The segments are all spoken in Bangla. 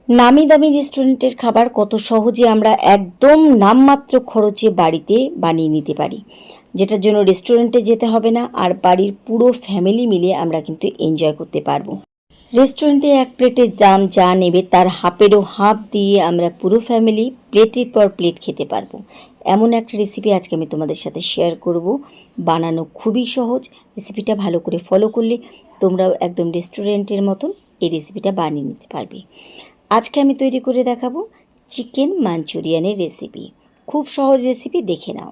নামি দামি রেস্টুরেন্টের খাবার কত সহজে আমরা একদম নামমাত্র খরচে বাড়িতে বানিয়ে নিতে পারি, যেটার জন্য রেস্টুরেন্টে যেতে হবে না, আর বাড়ির পুরো ফ্যামিলি মিলে আমরা কিন্তু এনজয় করতে পারবো। রেস্টুরেন্টে এক প্লেটের দাম যা নেবে তার হাফেরও হাফ দিয়ে আমরা পুরো ফ্যামিলি প্লেটের পর প্লেট খেতে পারবো। এমন একটা রেসিপি আজকে আমি তোমাদের সাথে শেয়ার করব। বানানো খুবই সহজ। রেসিপিটা ভালো করে ফলো করলে তোমরাও একদম রেস্টুরেন্টের মতন এই রেসিপিটা বানিয়ে নিতে পারবে। আজকে আমি তৈরি করে দেখাবো চিকেন মাঞ্চুরিয়ানের রেসিপি। খুব সহজ রেসিপি, দেখে নাও।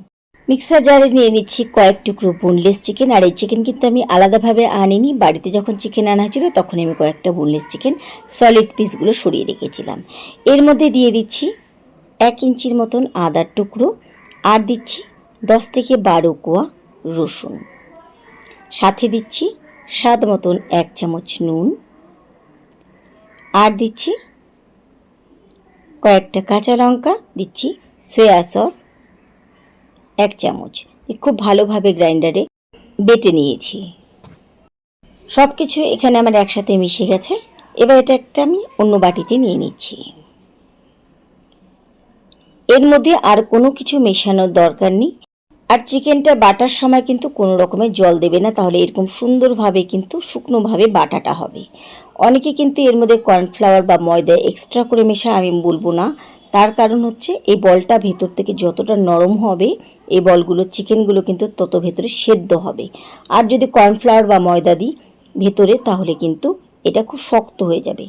মিক্সার জারে নিয়ে নিচ্ছি কয়েক টুকরো বোনলেস চিকেন। আর এই চিকেন কিন্তু আমি আলাদাভাবে আনিনি, বাড়িতে যখন চিকেন আনা হয়েছিল তখন আমি কয়েকটা বোনলেস চিকেন সলিড পিসগুলো সরিয়ে রেখেছিলাম। এর মধ্যে দিয়ে দিচ্ছি 1 ইঞ্চির মতন আদার টুকরো, আর দিচ্ছি 10 থেকে 12 কোয়া রসুন, সাথে দিচ্ছি স্বাদ মতন 1 চামচ নুন, আর দিচ্ছি কয়েকটা কাঁচা লঙ্কা, দিচ্ছি সয়া সস 1 চামচ। খুব ভালোভাবে গ্রাইন্ডারে বেটে নিয়েছি। সব কিছু এখানে আমার একসাথে মিশে গেছে। এবার এটা একটা আমি অন্য বাটিতে নিয়ে নিচ্ছি। এর মধ্যে আর কোনো কিছু মেশানোর দরকার নেই। আর চিকেনটা বাটার সময় কিন্তু কোনো রকমের জল দেবে না, তাহলে এরকম সুন্দরভাবে কিন্তু শুকনোভাবে বাটাটা হবে। অনেকে কিন্তু এর মধ্যে কর্নফ্লাওয়ার বা ময়দা এক্সট্রা করে মেশায়, আমি বলবো না। তার কারণ হচ্ছে এই বলটা ভেতর থেকে যতটা নরম হবে, এই বলগুলো চিকেনগুলো কিন্তু তত ভেতরে সেদ্ধ হবে। আর যদি কর্নফ্লাওয়ার বা ময়দা দিই ভেতরে, তাহলে কিন্তু এটা খুব শক্ত হয়ে যাবে।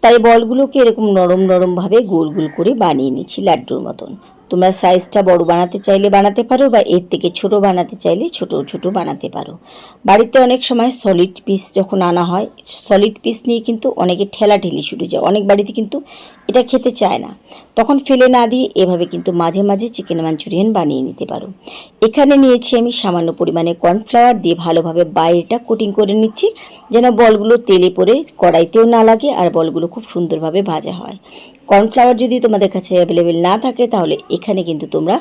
তাই বলগুলোকে এরকম নরম নরমভাবে গোল গোল করে বানিয়ে নিচ্ছি লাড্ডুর মতন। তোমরা সাইজটা বড় বানাতে চাইলে বানাতে পারো, বা এর থেকে ছোট বানাতে চাইলে ছোট ছোট বানাতে পারো। বাড়িতে অনেক সময় সলিড পিস যখন আনা হয়, সলিড পিস নিয়ে কিন্তু অনেকে ঠেলাঠেলি শুরু যায়। অনেক বাড়িতে কিন্তু এটা খেতে চায় না, তখন ফেলে না দিয়ে এভাবে কিন্তু মাঝে মাঝে চিকেন মাঞ্চুরিয়ান বানিয়ে নিতে পারো। এখানে নিয়েছি আমি সামান্য পরিমাণে কর্নফ্লাওয়ার, দিয়ে ভালোভাবে বাইরেটা কোটিং করে নিচ্ছি, যেন বলগুলো তেলে পড়ে কড়াইতেও না লাগে আর বলগুলো খুব সুন্দরভাবে ভাজা হয়। কর্নফ্লাওয়ার যদি তোমাদের কাছে অ্যাভেলেবেল না থাকে, তাহলে এখানে কিন্তু তোমরা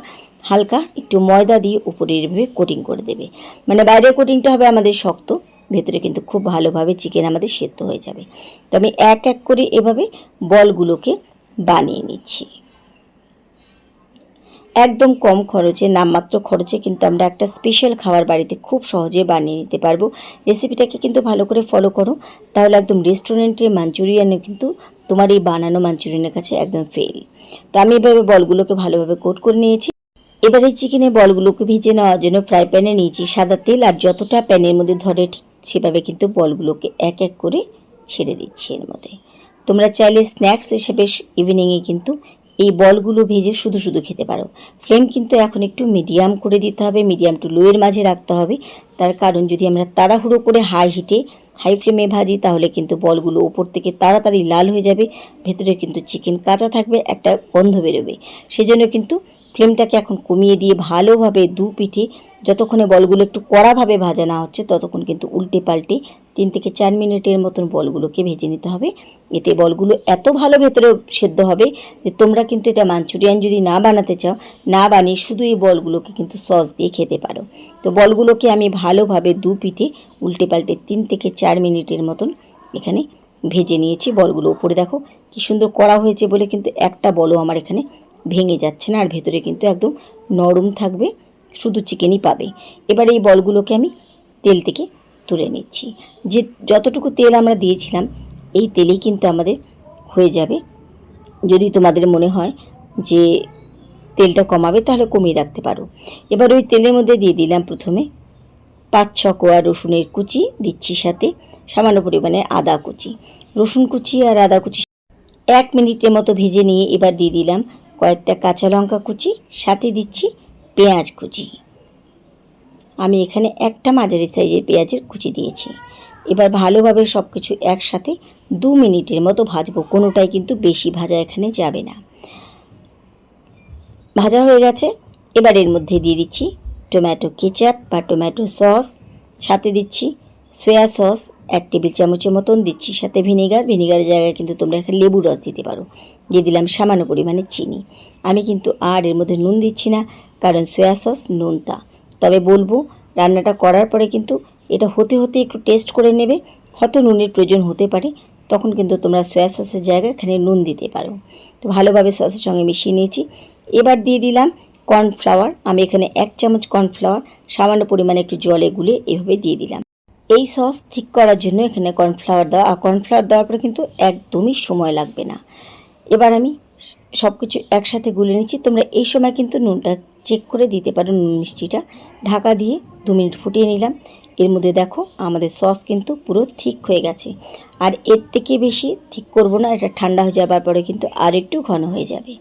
হালকা একটু ময়দা দিয়ে উপরে এভাবে কোটিং করে দেবে। মানে বাইরের কোটিংটা হবে আমাদের শক্ত, ভেতরে কিন্তু খুব ভালোভাবে চিকেন আমাদের সেদ্ধ হয়ে যাবে। তো আমি এক এক করে এভাবে বলগুলোকে বানিয়ে নিচ্ছি। একদম কম খরচে, নামমাত্র খরচে কিন্তু আমরা একটা স্পেশাল খাবার বাড়িতে খুব সহজে বানিয়ে নিতে পারবো। রেসিপিটাকে কিন্তু ভালো করে ফলো করো, তাহলে একদম রেস্টুরেন্টের মাঞ্চুরিয়ানে কিন্তু তোমার এই বানানো মাঞ্চুরিয়ানের কাছে একদম ফেল। তো আমি এভাবে বলগুলোকে ভালোভাবে কোট করে নিয়েছি। এবারে চিকেনে বলগুলোকে ভেজে নেওয়ার জন্য ফ্রাই প্যানে নিয়েছি সাদা তেল, আর যতটা প্যানের মধ্যে ধরে ঠিক সেভাবে কিন্তু বলগুলোকে এক এক করে ছেড়ে দিচ্ছি এর মধ্যে। তোমরা চাইলে স্ন্যাক্স হিসেবে ইভিনিংয়ে কিন্তু এই বলগুলো ভেজে শুধু শুধু খেতে পারো। ফ্লেম কিন্তু এখন একটু মিডিয়াম করে দিতে হবে, মিডিয়াম টু লোয়ের মাঝে রাখতে হবে। তার কারণ যদি আমরা তাড়াহুড়ো করে হাই ফ্লেমে ভাজি, তাহলে কিন্তু বলগুলো উপর থেকে তাড়াতাড়ি লাল হয়ে যাবে, ভেতরে কিন্তু চিকেন কাঁচা থাকবে, একটা গন্ধ বেরোবে। সেজন্য কিন্তু ফ্লেমটাকে এখন কমিয়ে দিয়ে ভালোভাবে দু পিঠে যতক্ষণে বলগুলো একটু কড়াভাবে ভাজা না হচ্ছে, ততক্ষণ কিন্তু উল্টে পাল্টে 3 থেকে 4 মিনিটের মতন বলগুলোকে ভেজে নিতে হবে। এতে বলগুলো এত ভালো ভেতরে সেদ্ধ হবে যে তোমরা কিন্তু এটা মাঞ্চুরিয়ান যদি না বানাতে চাও, না বানিয়ে শুধু এই বলগুলোকে কিন্তু সস দিয়ে খেতে পারো। তো বলগুলোকে আমি ভালোভাবে দু পিঠে উল্টে পাল্টে 3 থেকে 4 মিনিটের মতন এখানে ভেজে নিয়েছি। বলগুলো উপরে দেখো কি সুন্দর কড়া হয়েছে বলে কিন্তু একটা বলও আমার এখানে ভেঙে যাচ্ছে না, আর ভেতরে কিন্তু একদম নরম থাকবে, শুধু চিকেনই পাবে। এবার এই বলগুলোকে আমি তেল থেকে তুলে নিচ্ছি। যে যতটুকু তেল আমরা দিয়েছিলাম এই তেলেই কিন্তু আমাদের হয়ে যাবে। যদি তোমাদের মনে হয় যে তেলটা কমাবে, তাহলে কমিয়ে রাখতে পারো। এবার ওই তেলের মধ্যে দিয়ে দিলাম প্রথমে 5-6 কোয়া রসুনের কুচি, দিচ্ছি সাথে সামান্য পরিমাণে আদা কুচি। রসুন কুচি আর আদা কুচি 1 মিনিটের মতো ভেজে নিয়ে এবার দিয়ে দিলাম কয়েকটা কাঁচা লঙ্কা কুচি, সাথে দিচ্ছি পেঁয়াজ কুচি। আমি এখানে একটা মাঝারি সাইজের পেঁয়াজের কুচি দিয়েছি। এবার ভালোভাবে সব কিছু একসাথে 2 মিনিটের মতো ভাজবো, কোনোটাই কিন্তু বেশি ভাজা এখানে যাবে না। ভাজা হয়ে গেছে। এবার এর মধ্যে দিয়ে দিচ্ছি টমেটো কেচাপ বা টমেটো সস, সাথে দিচ্ছি সয়া সস 1 টেবিল চামচের মতন, দিচ্ছি সাথে ভিনিগারের জায়গায় কিন্তু তোমরা এখানে লেবুর রস দিতে পারো। দিয়ে দিলাম সামান্য পরিমাণে চিনি। আমি কিন্তু আর এর মধ্যে নুন দিচ্ছি না, কারণ সয়া সস নুনতা। তবে বলবো রান্নাটা করার পরে কিন্তু এটা হতে হতে একটু টেস্ট করে নেবে, হয়তো নুনের প্রয়োজন হতে পারে, তখন কিন্তু তোমরা সয়া সসের জায়গায় এখানে নুন দিতে পারো। তো ভালোভাবে সসের সঙ্গে মিশিয়ে নিয়েছি। এবার দিয়ে দিলাম কর্নফ্লাওয়ার। আমি এখানে 1 চামচ কর্নফ্লাওয়ার সামান্য পরিমাণে একটু জলে গুলে এভাবে দিয়ে দিলাম। এই সস ঠিক করার জন্য এখানে কর্নফ্লাওয়ার দেওয়া, আর কর্নফ্লাওয়ার দেওয়ার পরে কিন্তু একদমই সময় লাগবে না। এবার আমি সব কিছু একসাথে গুলে নিচ্ছি। তোমরা এই সময় কিন্তু নুনটা চেক করে দিতে পারো, নুন মিষ্টিটা। ঢাকা দিয়ে 2 মিনিট ফুটিয়ে নিলাম। এর মধ্যে দেখো আমাদের সস কিন্তু পুরো ঠিক হয়ে গেছে। আর এর থেকে বেশি ঠিক করব না, এটা ঠান্ডা হয়ে যাবার পরে কিন্তু আর একটু ঘন হয়ে যাবে।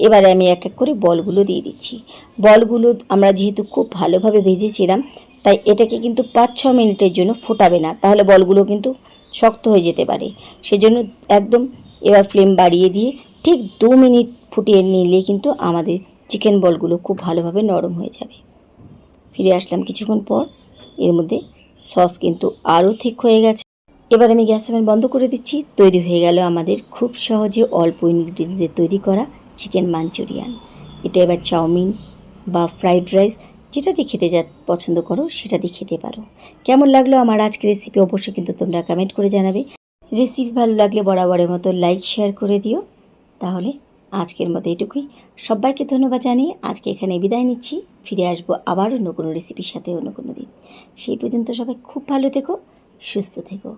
এবারে আমি এক এক করে বলগুলো দিয়ে দিচ্ছি। বলগুলো আমরা যেহেতু খুব ভালোভাবে ভেজেছিলাম, তাই এটাকে কিন্তু 5-6 মিনিটের জন্য ফোটাবে না, তাহলে বলগুলো কিন্তু শক্ত হয়ে যেতে পারে। সেজন্য একদম এবার ফ্লেম বাড়িয়ে দিয়ে ঠিক 2 মিনিট ফুটিয়ে নিলে কিন্তু আমাদের চিকেন বলগুলো খুব ভালোভাবে নরম হয়ে যাবে। ফিরে আসলাম কিছুক্ষণ পর। এর মধ্যে সস কিন্তু আরও ঠিক হয়ে গেছে। এবার আমি গ্যাস ওভেন বন্ধ করে দিচ্ছি। তৈরি হয়ে গেল আমাদের খুব সহজে অল্প ইনগ্রিডিয়েন্টস দিয়ে তৈরি করা চিকেন মাঞ্চুরিয়ান। এটা এবার চাউমিন বা ফ্রাইড রাইস যেটা দিয়ে খেতে পছন্দ করো সেটা দিয়ে খেতে পারো। কেমন লাগলো আমার আজকের রেসিপি অবশ্যই কিন্তু তোমরা কমেন্ট করে জানাবে। রেসিপি ভালো লাগলে বরাবরের মতো লাইক শেয়ার করে দিও। তাহলে আজকের মতো এটুকুই। সবাইকে ধন্যবাদ জানিয়ে আজকে এখানে বিদায় নিচ্ছি। ফিরে আসবো আবার অন্য কোনো রেসিপির সাথে অন্য কোনো দিন। সেই পর্যন্ত সবাই খুব ভালো থেকো, সুস্থ থেকো।